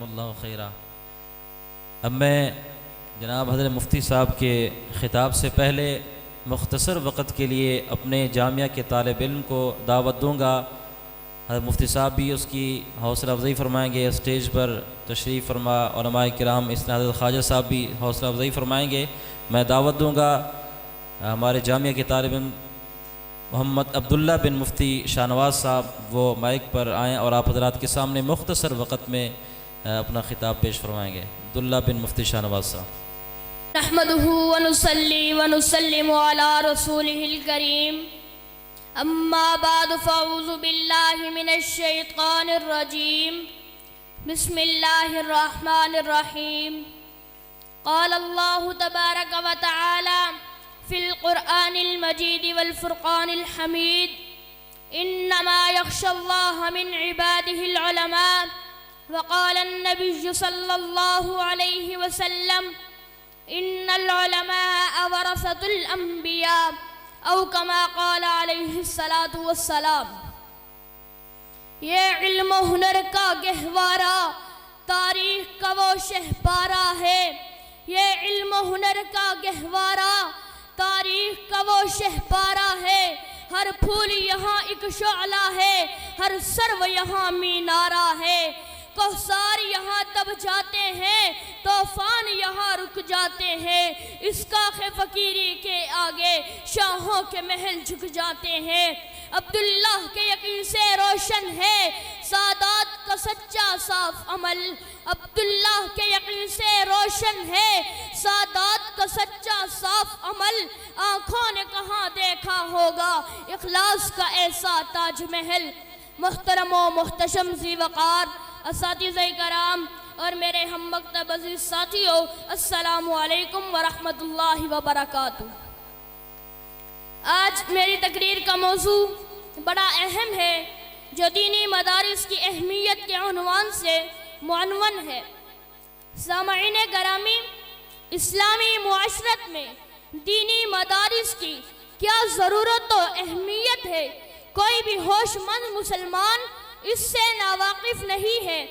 جزاکم اللہ خیرہ۔ اب میں جناب حضرت مفتی صاحب کے خطاب سے پہلے مختصر وقت کے لیے اپنے جامعہ کے طالب علم کو دعوت دوں گا۔ حضرت مفتی صاحب بھی اس کی حوصلہ افزائی فرمائیں گے، اسٹیج پر تشریف فرما علماء کرام اس طرح حضرت خواجہ صاحب بھی حوصلہ افزائی فرمائیں گے۔ میں دعوت دوں گا ہمارے جامعہ کے طالب علم محمد عبداللہ بن مفتی شاہ نواز صاحب، وہ مائک پر آئیں اور آپ حضرات کے سامنے مختصر وقت میں اپنا خطاب پیش فرمائیں گے۔ عبداللہ بن مفتی شاہ نواز صاحب۔ نحمده ونصلي ونسلم على رسوله الكريم، اما بعد فاعوذ بالله من الشيطان الرجيم، بسم الله الرحمن الرحيم۔ قال الله تبارك وتعالى في القرآن المجيد والفرقان الحميد، انما يخشى الله من عباده العلماء، وقال النبي صلى الله عليه وسلم ان العلماء ورثة الانبیاء، او کما قال علیہ الصلاۃ والسلام۔ یہ علم و ہنر کا گہوارہ تاریخ کا وہ شہپارہ ہے، یہ علم و ہنر کا گہوارہ تاریخ کا وہ شہپارہ ہے۔ ہر پھول یہاں ایک شعلہ ہے، ہر سرو یہاں مینارہ ہے۔ کوثار یہاں تب جاتے ہیں، طوفان یہاں رک جاتے ہیں۔ اس کاخ فقیری کے آگے شاہوں کے محل جھک جاتے ہیں۔ عبداللہ کے یقین سے روشن ہے سادات کا سچا صاف عمل، عبداللہ کے یقین سے روشن ہے سادات کا سچا صاف عمل۔ آنکھوں نے کہاں دیکھا ہوگا اخلاص کا ایسا تاج محل۔ محترم و محتشم ذی وقار اساتذہ کرام اور میرے ہم مکتب عزیز ساتھیوں، السلام علیکم ورحمۃ اللہ وبرکاتہ۔ آج میری تقریر کا موضوع بڑا اہم ہے جو دینی مدارس کی اہمیت کے عنوان سے معنون ہے۔ سامعین گرامی، اسلامی معاشرت میں دینی مدارس کی کیا ضرورت و اہمیت ہے، کوئی بھی ہوش مند مسلمان اس سے ناواقف نہیں ہے۔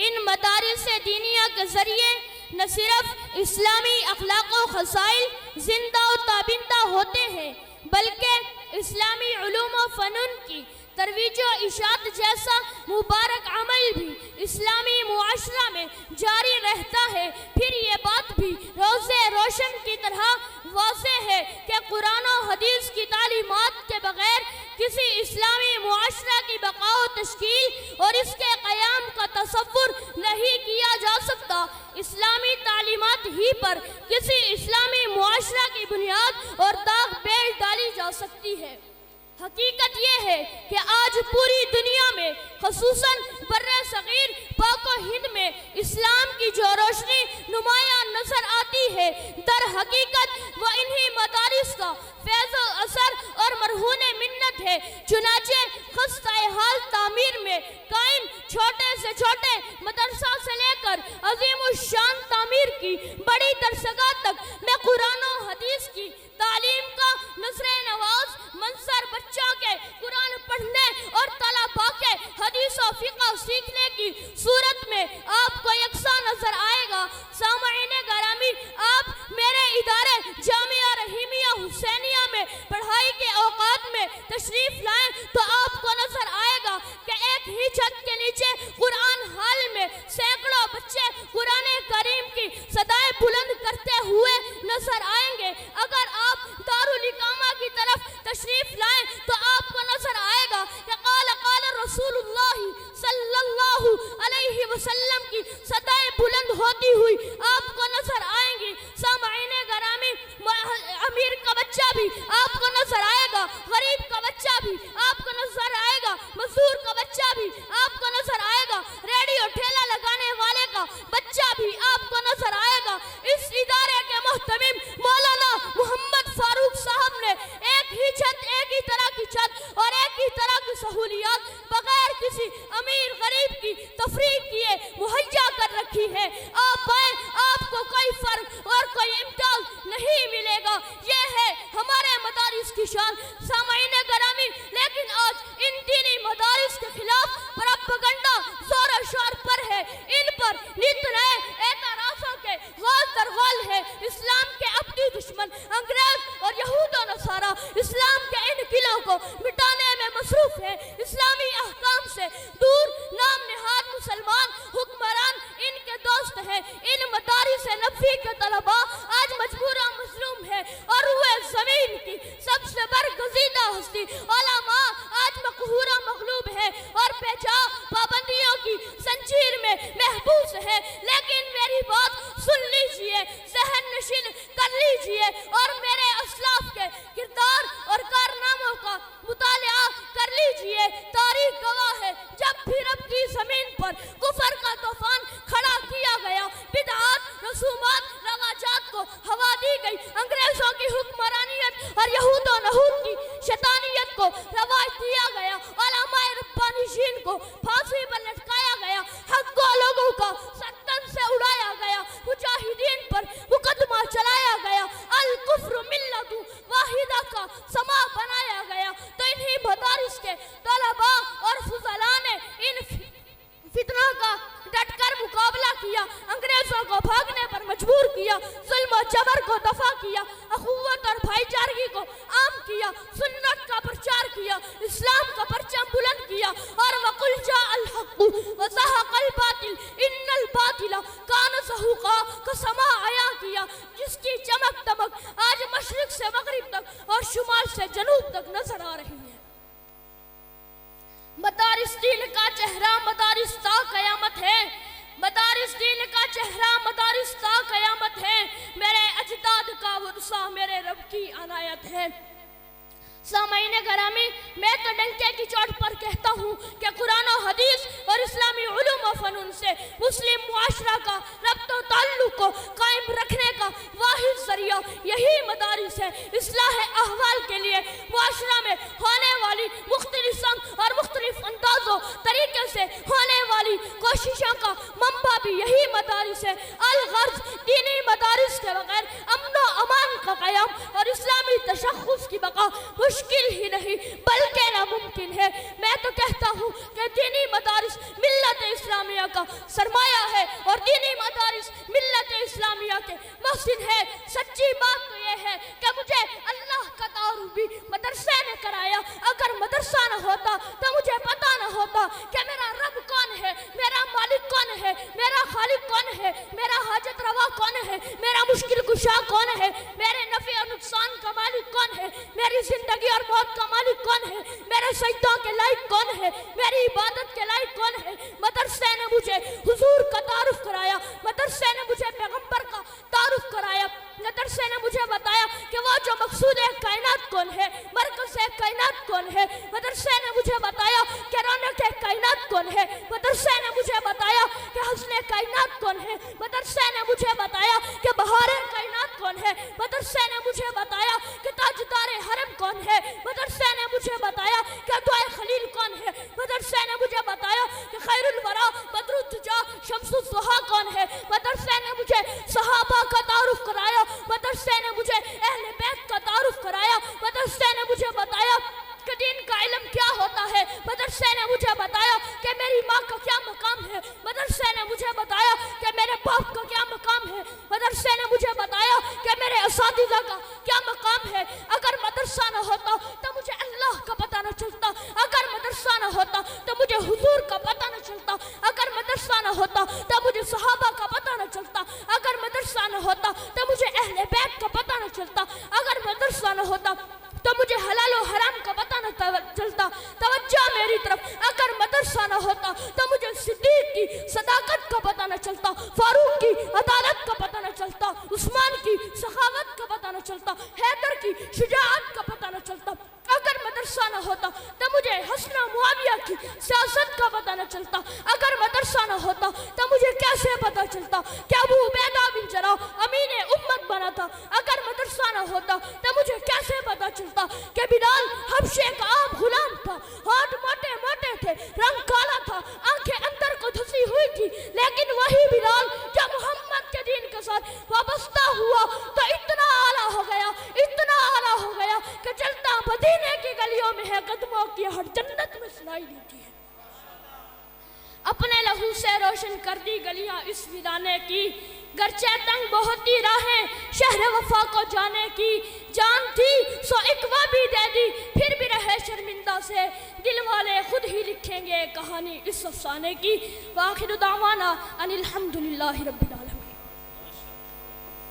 ان مدارس دینیہ کے ذریعے نہ صرف اسلامی اخلاق و خصائل زندہ و تابندہ ہوتے ہیں، بلکہ اسلامی علوم و فنون کی ترویج و اشاعت جیسا مبارک عمل بھی اسلامی معاشرہ میں جاری رہتا ہے۔ پھر یہ بات بھی روزے روشن کی طرح واضح ہے کہ قرآن و حدیث کی تعلیمات کے بغیر کسی اسلامی معاشرہ کی بقا و تشکیل اور اس کے قیام کا تصور نہیں کیا جا سکتا۔ اسلامی تعلیمات ہی پر کسی اسلامی معاشرہ کی بنیاد اور داغ بیل ڈالی جا سکتی ہے۔ حقیقت یہ ہے کہ آج پوری دنیا میں خصوصاً بر صغیر پاک و ہند میں اسلام کی جو روشنی نمایاں نظر آتی ہے، در حقیقت وہ انہی مدارس کا فیض و اثر اور مرہون منت ہے۔ چنانچہ خستہ حال تعمیر میں قائم چھوٹے سے چھوٹے مدرسہ سے لے کر عظیم الشان تعمیر کی بڑی درسگاہ تک میں قرآن و حدیث کی تعلیم کا نظر نواز منظر بچوں کے قرآن پڑھنے اور طلباء کے حدیث و فقہ سیکھنے کی صورت میں آپ کو یکساں نظر آئے گا۔ سامعین گرامی، آپ میرے ادارے جامعہ رحیمیہ حسینیہ میں پڑھائی کے اوقات میں تشریف لائیں تو آپ کو نظر آئے گا کہ ایک ہی چھت کے نیچے قرآن حال میں سینکڑوں بچے قرآن کریم کی صدائے بلند کرتے ہوئے نظر آئیں گے۔ اگر آپ دارالاقامہ کی طرف تشریف لائیں تو آپ کو نظر آئے گا کہ قال رسول اللہ صلی اللہ علیہ وسلم کی صدائے بلند ہوتی ہوئی آپ کو نظر آئیں گی۔ سامعین گرامی، امیر کا بچہ بھی آپ کو نظر آئے گا، غریب کا بچہ بھی آپ کو نظر آئے گا، مزدور کا بچہ بھی آپ کو نظر آئے گا، ریڈیو ٹھیلا لگانے والے کا بچہ بھی آپ کو نظر آئے گا۔ اس ادارے کے محتمم مولانا محمد فاروق صاحب نے ایک ہی چھت، ایک ہی طرح کی چھت اور ایک ہی طرح کی سہولیات بغیر کسی امیر غریب کی تفریق کیے مہیا کر رکھی ہے۔ آپ آئیں، آپ کو کوئی فرق اور کوئی امتیاز نہیں ملے گا۔ یہ ہے ہمارے مدارس کی شان۔ سامعین گرامی، لیکن آج ان دینی مدارس کے خلاف پروپیگنڈا زور و شور پر ہے، ان پر نبی کے طلباء آج مجبورہ مظلوم ہے اور روئے زمین کی سب سے برگزیدہ ہستی علماء آج مقہورہ مغلوب ہے اور بے جا پابندیوں کی زنجیر میں محبوس ہے. لیکن میری بات سن لیجئے, ذہن نشین کر لیجئے اور میرے اسلاف کے کردار اور کارناموں کا مطالعہ کر لیجئے. تاریخ گواہ ہے جب بھی رب کی زمین پر کفر کا طوفان کھڑا کیا گیا, بدعات, رسومات, رواجات کو ہوا دی گئی, انگریزوں کی حکمرانیت اور یہود و نحود کی شیطانیت کو رواج دیا گیا, علماء ربانیین کو پھانسی پر لٹکایا گیا, حق کو لوگوں کا ستن سے اڑایا گیا, مجاہدین پر مقدمہ چلایا گیا, الکفر ملت واحدہ کا سما بنایا گیا. تو انہی مدارس کے طلباء اور فضلاء نے ان فتنوں کا ڈٹ کر مقابلہ کیا, انگریزوں کو بھاگنے پر مجبور کیا, ظلم و جبر کو دفع کیا, اخوت اور بھائی چارگی کو عام کیا, سنت کا پرچار کیا, اسلام کا پرچم بلند کیا اور وَقُلْ جَاءَ الْحَقُّ وَزَهَقَ الْبَاطِلُ إِنَّ الْبَاطِلَ كَانَ زَهُوقًا کا سما عیاں کیا, جس کی چمک دمک آج مشرق سے مغرب تک اور شمال سے جنوب تک نظر آ رہی ہے. مدارس دین کا چہرہ مدارس تا قیامت ہے, مدارس دین کا چہرہ مدارس تا قیامت ہے, میرے اجداد کا ورثہ میرے رب کی عنایت ہے. سامعین گرامی, میں تو ڈنکے کی چوٹ پر کہتا ہوں کہ قرآن و حدیث اور اسلامی علوم و فنون سے مسلم معاشرہ کا ربط و تعلق کو قائم رکھنے کا واحد ذریعہ یہی مدارس ہے. اصلاح احوال کے لیے معاشرہ میں ہونے والی مختلف سنگ اور مختلف انداز و طریقے سے ہونے والی کوششوں کا منبع بھی یہی مدارس ہے. الغرض دینی مدارس کے بغیر امن و امان کا قیام اور اسلامی تشخص کی بقا مشکل ہی نہیں بلکہ ناممکن ہے. میں تو کہتا ہوں کہ دینی مدارس ملت اسلامیہ کا سرمایہ ہے اور دینی مدارس ملت اسلامیہ کے محسن ہے. سچی بات تو یہ ہے کہ مجھے اللہ کا تعارف بھی مدرسے نے کرایا. اگر مدرسہ نہ ہوتا تو مجھے پتہ نہ ہوتا کہ میرا رب کون ہے, میرا مالک کون ہے, میرا خالق کون ہے, میرا حاجت روا کون ہے, میرا مشکل کشا کون ہے, میرے نفع اور نقصان کا مالک کون ہے, میری زندگی اور موت کا مالک کون ہے, میرے سجدوں کے لائق کون ہے, میری عبادت کے لائق کون ہے. مدرسے نے مجھے حضور کا تعارف کرایا, مدرسے نے مجھے پیغمبر کا تعارف کرایا, مدرسے نے مجھے بتایا کہ وہ جو مقصود کائنات کون ہے, مرکز کائنات کون ہے. مدرسے نے مجھے بتایا کہ رونق کائنات کون ہے. مدرسے نے مجھے بتایا کہ حسن کائنات کون ہے. مدرسے نے مجھے بتایا کہ بہار کائنات کون ہے. مدرسے نے مجھے بتایا کہ تاجدار حرم کون ہے. مدرسے نے مجھے بتایا کہ دعائے خلیل کون ہے. مدرسے نے مجھے بتایا کہ خیر الورا بدر الدجا شمس الضحیٰ کون ہے. مدرسے نے مجھے صحابہ کا تعارف کرایا. مدرسے نے مجھے اہل بیت کا تعارف کرایا. مدرسے نے مجھے بتایا کہ دین کا علم کیا ہوتا ہے. مدرسے نے مجھے بتایا کہ میری ماں کا کیا مقام ہے. مدرسے نے مجھے بتایا کہ میرے باپ کا کیا مقام ہے. مدرسے نے مجھے بتایا کہ میرے اساتذہ کا کیا مقام ہے. اگر مدرسہ نہ ہوتا تو مجھے اللہ کا پتہ نہ چلتا. اگر مدرسہ نہ ہوتا تو مجھے حضور کا پتہ نہ چلتا. اگر مدرسہ نہ ہوتا تو مجھے صحابہ کا پتہ نہ چلتا. اگر مدرسہ نہ ہوتا تو مجھے اہل بیت کا پتہ نہ چلتا. اگر مدرسہ نہ ہوتا تو مجھے حلال و حرام کا پتہ نہ چلتا. توجہ میری طرف, اگر مدرسہ نہ ہوتا تو مجھے صدیق کی صداقت کا پتہ نہ چلتا, فاروق کی عدالت کا پتہ نہ چلتا, عثمان کی سخاوت کا پتہ نہ چلتا, حیدر کی شجاعت کا پتہ نہ چلتا. اگر مدرسہ نہ ہوتا تو مجھے حسن و معاویہ کی سیاست کا پتہ نہ چلتا. اگر مدرسہ نہ ہوتا تو مجھے کیسے پتہ چلتا کہ ابو عبیدہ بن جراح امین امت بنا تھا. اگر مدرسہ نہ ہوتا تو مجھے کیسے پتہ چلتا کہ بلال حبشے کا عام غلام تھا. ہاتھ موٹے موٹے تھے, رنگ کالا تھا, آنکھیں اندر کو دھسی ہوئی تھی, لیکن وہی بلال جب محمد کے دین کے ساتھ وابستہ ہوا تو اتنا اعلیٰ ہو گیا, اتنا اعلیٰ ہو گیا کہ چلتا مدینے کی گلیوں میں ہے قدموں کی ہر جنت میں سنائی دیتی ہے. اپنے لہو سے روشن کر دی گلیاں اس ویرانے کی, گرچہ تنگ بہت ہی راہیں شہر وفا کو جانے کی. جان تھی سو اقوا بھی دے دی, پھر بھی رہے شرمندہ سے, دل والے خود ہی لکھیں گے کہانی اس افسانے کی. وآخر دعوانا ان الحمدللہ رب العالمین.